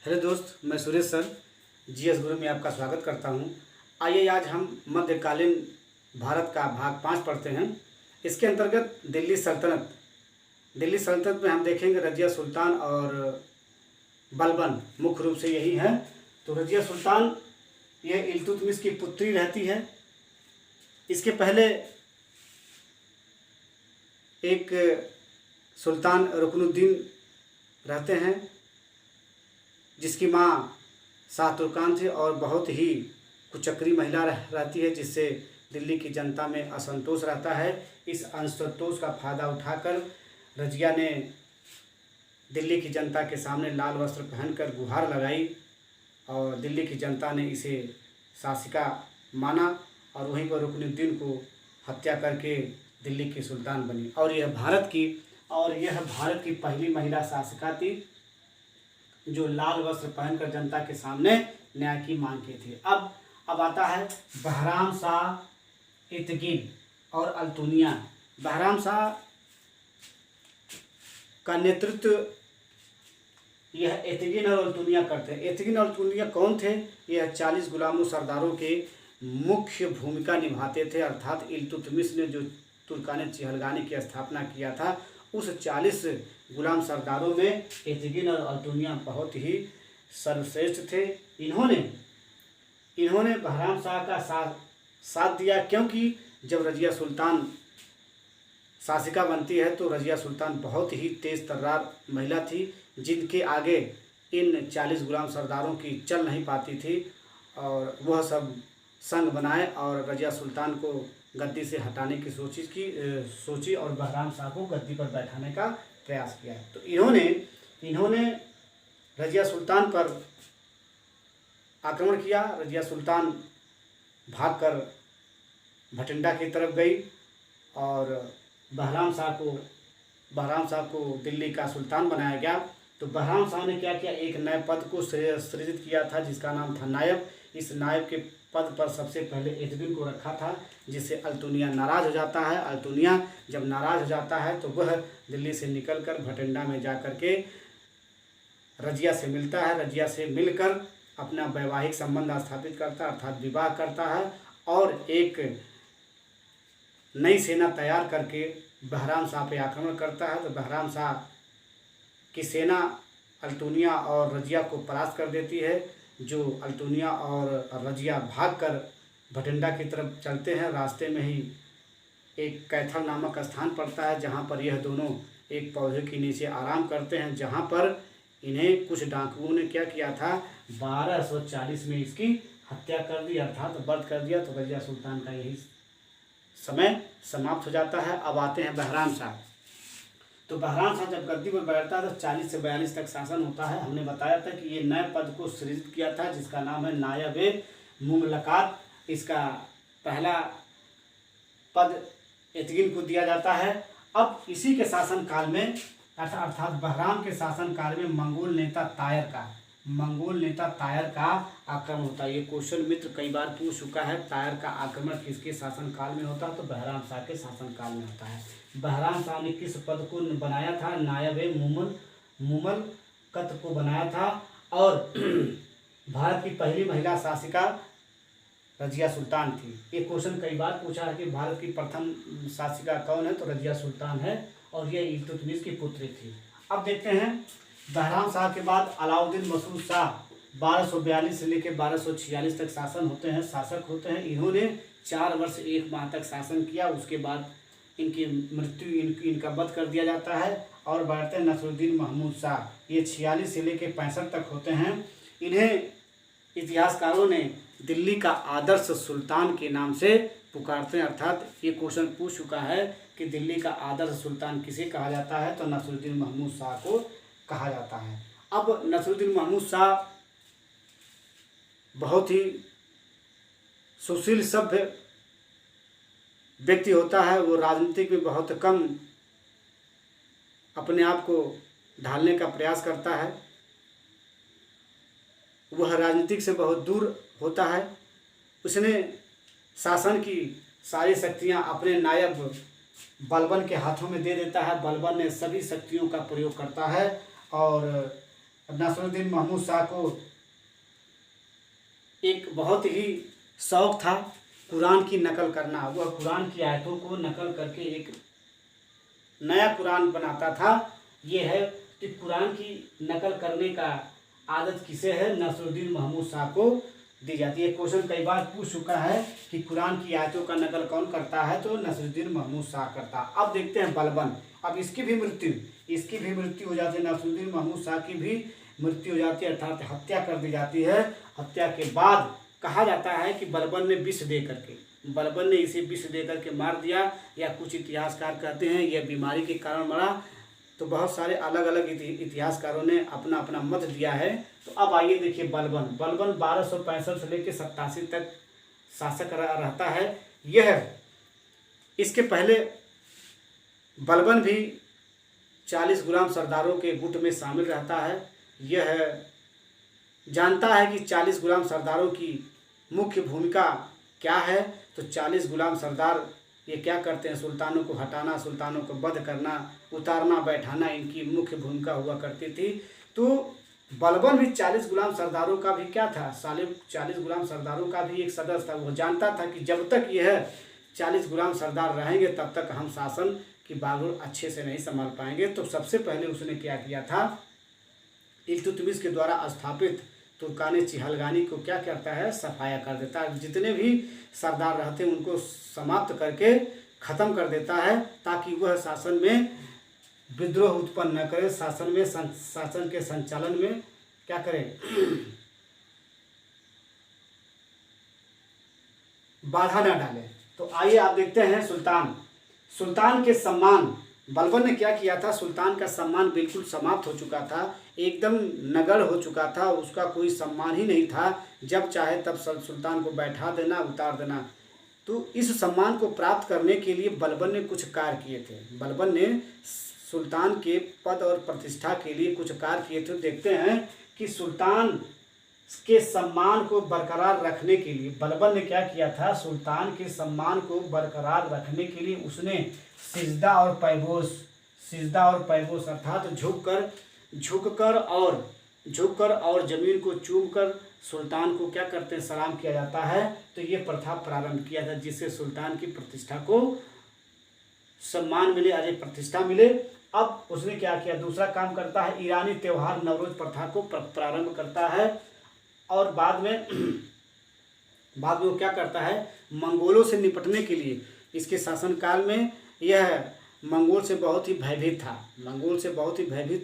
Hello दोस्त, मैं Suresh sir GS गुरु में आपका स्वागत करता हूं। आइए आज हम मध्यकालीन भारत का भाग 5 पढ़ते हैं। इसके अंतर्गत दिल्ली सल्तनत में हम देखेंगे रजिया सुल्तान और बलबन, मुख्य रूप से यही है। तो रजिया सुल्तान यह इल्तुतमिश की पुत्री रहती है। इसके पहले एक सुल्तान रुकनुद्दीन रहते हैं, जिसकी माँ शाह तुर्कान थी और बहुत ही कुचक्री महिला रहती है, जिससे दिल्ली की जनता में असंतोष रहता है। इस असंतोष का फायदा उठाकर रजिया ने दिल्ली की जनता के सामने लाल वस्त्र पहनकर गुहार लगाई और दिल्ली की जनता ने इसे शासिका माना और वहीं पर रुकनुद्दीन को हत्या करके दिल्ली की सुल्तान बनी। और यह भारत की पहली महिला शासिका थी जो लाल वस्त्र पहनकर जनता के सामने न्याय की मांग की थी। अब आता है बहराम शाह, इतगिन और अल्तुनिया। बहराम शाह का नेतृत्व यह इतगिन और अल्तुनिया करते हैं। इतगिन और अल्तुनिया कौन थे? यह 40 गुलामों सरदारों के मुख्य भूमिका निभाते थे। अर्थात इल्तुतमिश ने जो तुर्कान चहलगानी की स्थापना किया था, उस 40 गुलाम सरदारों में इतगिन और अल्तुनिया बहुत ही सर्वश्रेष्ठ थे। इन्होंने बहराम शाह का साथ दिया, क्योंकि जब रजिया सुल्तान शासिका बनती है तो रजिया सुल्तान बहुत ही तेज तर्रार महिला थी, जिनके आगे इन 40 गुलाम सरदारों की चल नहीं पाती थी। और वह सब संग बनाए और रजिया सुल्तान को गद्दी से हटाने की सोची और बहराम शाह को गद्दी पर बैठाने का प्रयास किया। तो इन्होंने रजिया सुल्तान पर आक्रमण किया। रजिया सुल्तान भागकर भटिंडा की तरफ गई और बहराम शाह को दिल्ली का सुल्तान बनाया गया। तो बहराम शाह ने क्या किया, एक नए पद को सृजित किया था जिसका नाम था नायब। इस नायब के पद पर सबसे पहले इतगिन को रखा था, जिससे अल्तुनिया नाराज़ हो जाता है। अल्तुनिया जब नाराज़ हो जाता है तो वह दिल्ली से निकलकर भटिंडा में जाकर के रजिया से मिलता है। रजिया से मिलकर अपना वैवाहिक संबंध स्थापित करता है, अर्थात विवाह करता है और एक नई सेना तैयार करके बहराम शाह पे आक्रमण करता है। तो बहराम शाह की सेना अल्तुनिया और रजिया को परास्त कर देती है। जो अल्तुनिया और रजिया भागकर भटिंडा की तरफ चलते हैं। रास्ते में ही एक कैथल नामक स्थान पड़ता है, जहाँ पर यह दोनों एक पौधे के नीचे आराम करते हैं, जहाँ पर इन्हें कुछ डाकुओं ने क्या किया था, 1240 में इसकी हत्या कर दी, अर्थात वध कर दिया। तो रजिया सुल्तान का यही समय समाप्त हो जाता है। अब आते हैं बहराम शाह। तो बहराम शाह जब गद्दी पर बैठता है तो 40 से 42 तक शासन होता है। हमने बताया था कि ये नए पद को सृजित किया था जिसका नाम है नायब मुमलकात। इसका पहला पद इतगिन को दिया जाता है। अब इसी के शासन काल में अर्थात बहराम के शासन काल में मंगोल नेता तायर का आक्रमण होता है। ये क्वेश्चन मित्र कई बार पूछ चुका है, तायर का आक्रमण किसके शासन काल में होता है? तो बहराम शाह के शासन काल में होता है। बहराम शाह ने किस पद को बनाया था? नायब मुमलकत को बनाया था। और भारत की पहली महिला शासिका रजिया सुल्तान थी। ये क्वेश्चन कई बार पूछा है कि भारत की प्रथम शासिका कौन है? तो रजिया सुल्तान है और ये इल्तुतमिश की पुत्री थी। अब देखते हैं बहराम शाह के बाद अलाउद्दीन मसूद शाह 1242 से लेकर 1246 तक शासक होते हैं। इन्होंने 4 वर्ष 1 माह तक शासन किया। उसके बाद इनकी मृत्यु, इनका वध कर दिया जाता है। और बढ़ते हैं नसरुद्दीन महमूद शाह, ये 46 से लेकर 65 तक होते हैं। इन्हें इतिहासकारों ने दिल्ली का आदर्श सुल्तान के नाम से पुकारते हैं। अर्थात ये क्वेश्चन पूछ चुका है कि दिल्ली का आदर्श सुल्तान किसे कहा जाता है? तो नसरुद्दीन महमूद शाह को कहा जाता है। अब नसरुद्दीन महमूद शाह बहुत ही सुशील सभ्य व्यक्ति होता है। वो राजनीतिक में बहुत कम अपने आप को ढालने का प्रयास करता है। वह राजनीतिक से बहुत दूर होता है। उसने शासन की सारी शक्तियां अपने नायब बलबन के हाथों में दे देता है। बलबन ने सभी शक्तियों का प्रयोग करता है और नसरुद्दीन महमूद शाह को एक बहुत ही शौक था कुरान की नकल करना। वह कुरान की आयतों को नकल करके एक नया कुरान बनाता था। ये है कि कुरान की नकल करने का आदत किसे है? नसरुद्दीन महमूद शाह को दी जाती है। क्वेश्चन कई बार पूछ चुका है कि कुरान की आयतों का नकल कौन करता है, तो नसरुद्दीन महमूद शाह करता। अब देखते हैं बलबन। अब इसकी भी मृत्यु हो जाती है। नसरुद्दीन महमूद शाह की भी मृत्यु हो जाती है, अर्थात हत्या कर दी जाती है। हत्या के बाद कहा जाता है कि बलबन ने इसे विष दे करके मार दिया, या कुछ इतिहासकार कहते हैं यह बीमारी के कारण मरा। तो बहुत सारे अलग अलग इतिहासकारों ने अपना अपना मत दिया है। तो अब आइए देखिए बलबन 1265 से लेकर 87 तक शासक रहता है। यह इसके पहले बलबन भी 40 गुलाम सरदारों के गुट में शामिल रहता है। यह जानता है कि 40 गुलाम सरदारों की मुख्य भूमिका क्या है। तो 40 गुलाम सरदार ये क्या करते हैं? सुल्तानों को हटाना, सुल्तानों को वध करना, उतारना बैठाना इनकी मुख्य भूमिका हुआ करती थी। तो बलबन भी 40 गुलाम सरदारों का भी क्या था? 40 गुलाम सरदारों का भी एक सदस्य था। वो जानता था कि जब तक यह 40 गुलाम सरदार रहेंगे तब तक हम शासन की बागडोर अच्छे से नहीं संभाल पाएंगे। तो सबसे पहले उसने क्या किया था? इल्तुतमिश के द्वारा स्थापित तुर्कान चिहलगानी को क्या करता है? सफाया कर देता है। जितने भी सरदार रहते हैं उनको समाप्त करके ख़त्म कर देता है, ताकि वह शासन में विद्रोह उत्पन्न न करे, शासन के संचालन में क्या करे? बाधा न डाले। तो आइए आप देखते हैं सुल्तान के सम्मान। बलबन ने क्या किया था? सुल्तान का सम्मान बिल्कुल समाप्त हो चुका था, एकदम नगण्य हो चुका था, उसका कोई सम्मान ही नहीं था। जब चाहे तब सुल्तान को बैठा देना, उतार देना। तो इस सम्मान को प्राप्त करने के लिए बलबन ने कुछ कार्य किए थे। बलबन ने सुल्तान के पद और प्रतिष्ठा के लिए कुछ कार्य किए थे। देखते हैं कि सुल्तान के सम्मान को बरकरार रखने के लिए बलबन ने क्या किया था? सुल्तान के सम्मान को बरकरार रखने के लिए उसने सिजदा और पैबोस अर्थात झुककर और जमीन को चूमकर सुल्तान को क्या करते हैं? सलाम किया जाता है। तो ये प्रथा प्रारंभ किया था, जिससे सुल्तान की प्रतिष्ठा को सम्मान मिले, अजय प्रतिष्ठा मिले। अब उसने क्या किया? दूसरा काम करता है, ईरानी त्यौहार नवरोज प्रथा को प्रारंभ करता है। और बाद में वो क्या करता है? मंगोलों से निपटने के लिए, इसके शासनकाल में यह मंगोल से बहुत ही भयभीत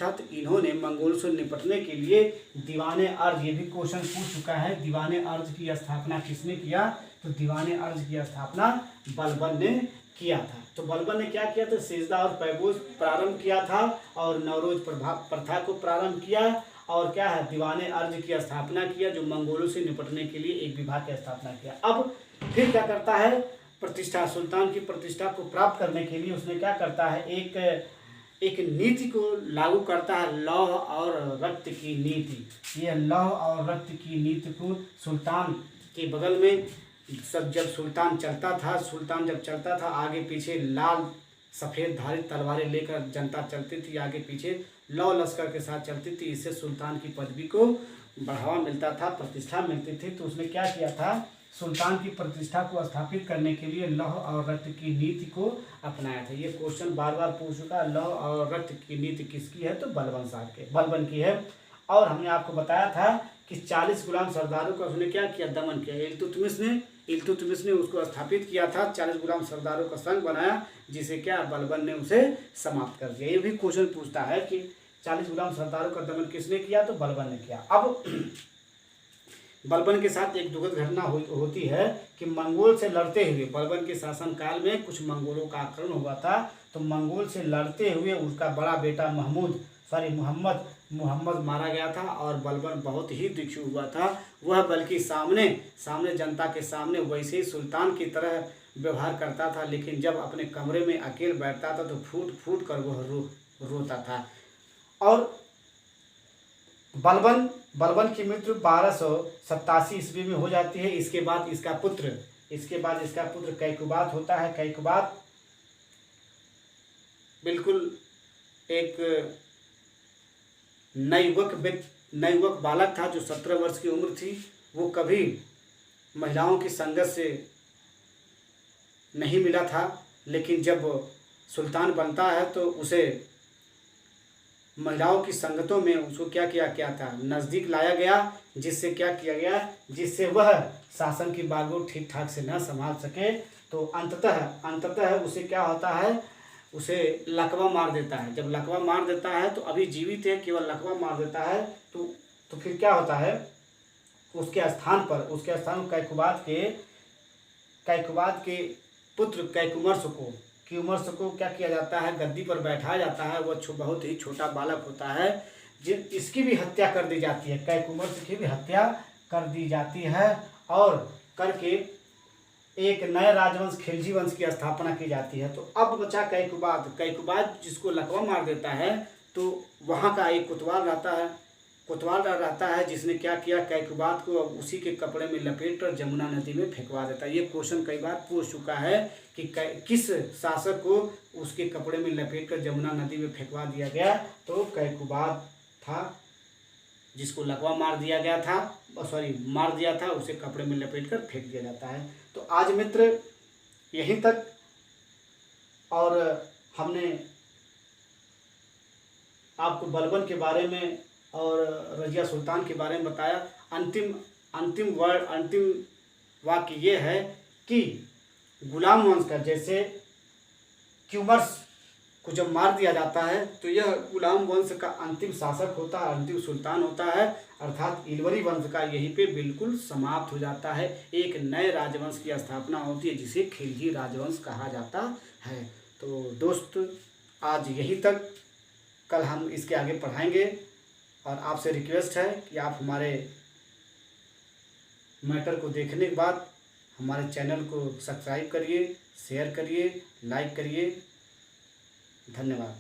था। तो इन्होंने मंगोल से निपटने के लिए दीवाने अर्ज, ये भी क्वेश्चन पूछ चुका है, दीवाने अर्ज की स्थापना किसने किया? तो दीवाने अर्ज की स्थापना बलबन ने किया था। तो बलबन ने क्या किया था? सिजदा और पैबोस प्रारंभ किया था, और नवरोज प्रथा को प्रारंभ किया, और क्या है? दीवाने अर्ज की स्थापना किया, जो मंगोलों से निपटने के लिए एक विभाग की स्थापना किया। अब फिर क्या करता है? प्रतिष्ठा, सुल्तान की प्रतिष्ठा को प्राप्त करने के लिए उसने क्या करता है? एक नीति को लागू करता है, लौह और रक्त की नीति। यह लौह और रक्त की नीति को सुल्तान के बगल में जब सुल्तान चलता था आगे पीछे लाल सफ़ेद धारित तलवारें लेकर जनता चलती थी, आगे पीछे लौ लश्कर के साथ चलती थी। इससे सुल्तान की पदवी को बढ़ावा मिलता था, प्रतिष्ठा मिलती थी। तो उसने क्या किया था? सुल्तान की प्रतिष्ठा को स्थापित करने के लिए लौह और रक्त की नीति को अपनाया था। ये क्वेश्चन बार बार पूछ चुका है। लौह और रक्त की नीति किसकी है? तो बलबन की है। और हमने आपको बताया था कि 40 गुलाम सरदारों का उसने क्या किया? दमन किया। इल्तुतमिश ने उसको स्थापित किया था, 40 गुलाम सरदारों का संघ बनाया, जिसे क्या? बलबन ने उसे समाप्त कर दिया। ये भी क्वेश्चन पूछता है कि 40 गुलाम सरदारों का दमन किसने किया? तो बलबन ने किया। अब बलबन के साथ एक दुखद घटना होती है कि मंगोल से लड़ते हुए, बलबन के शासनकाल में कुछ मंगोलों का आक्रमण हुआ था। तो मंगोल से लड़ते हुए उसका बड़ा बेटा मोहम्मद मारा गया था, और बलबन बहुत ही दुखी हुआ था। वह बल्कि सामने जनता के सामने वैसे ही सुल्तान की तरह व्यवहार करता था, लेकिन जब अपने कमरे में अकेले बैठता था तो फूट फूट कर वह रोता था। और बलबन की मृत्यु 1287 ईस्वी में हो जाती है। इसके बाद इसका पुत्र कैकुबात होता है। कैकुबात बिल्कुल एक नवयुवक बालक था जो 17 वर्ष की उम्र थी। वो कभी महिलाओं की संगत से नहीं मिला था, लेकिन जब सुल्तान बनता है तो उसे महिलाओं की संगतों में उसको क्या था, नज़दीक लाया गया, जिससे क्या किया गया, जिससे वह शासन की बागडोर ठीक ठाक से न संभाल सके। तो अंततः उसे क्या होता है, उसे लकवा मार देता है। जब लकवा मार देता है तो अभी जीवित है, केवल लकवा मार देता है तो फिर क्या होता है, उसके स्थान पर कैकुबाद के पुत्र कैकुमर्स को क्या किया जाता है, गद्दी पर बैठाया जाता है। वह बहुत ही छोटा बालक होता है, इसकी भी हत्या कर दी जाती है, कैकुमर्स की भी हत्या कर दी जाती है, और करके एक नए राजवंश खिलजी वंश की स्थापना की जाती है। तो अब बचा कैकुबाद जिसको लकवा मार देता है। तो वहाँ का एक कोतवाल रहता है जिसने क्या किया, कैकुबाद को अब उसी के कपड़े में लपेट कर जमुना नदी में फेंकवा देता है। ये क्वेश्चन कई बार पूछ चुका है कि किस शासक को उसके कपड़े में लपेट कर जमुना नदी में फेंकवा दिया गया। तो कैकुबाद था जिसको लकवा मार दिया था, उसे कपड़े में लपेट कर फेंक दिया जाता है। तो आज मित्र यहीं तक, और हमने आपको बलबन के बारे में और रजिया सुल्तान के बारे में बताया। अंतिम वाक्य ये है कि गुलाम वंश का, जैसे क्यूमर्स को जब मार दिया जाता है तो यह गुलाम वंश का अंतिम शासक होता है, अंतिम सुल्तान होता है, अर्थात इलवरी वंश का यहीं पे बिल्कुल समाप्त हो जाता है। एक नए राजवंश की स्थापना होती है जिसे खिलजी राजवंश कहा जाता है। तो दोस्त आज यहीं तक, कल हम इसके आगे पढ़ाएंगे, और आपसे रिक्वेस्ट है कि आप हमारे मैटर को देखने के बाद हमारे चैनल को सब्सक्राइब करिए, शेयर करिए, लाइक करिए। धन्यवाद।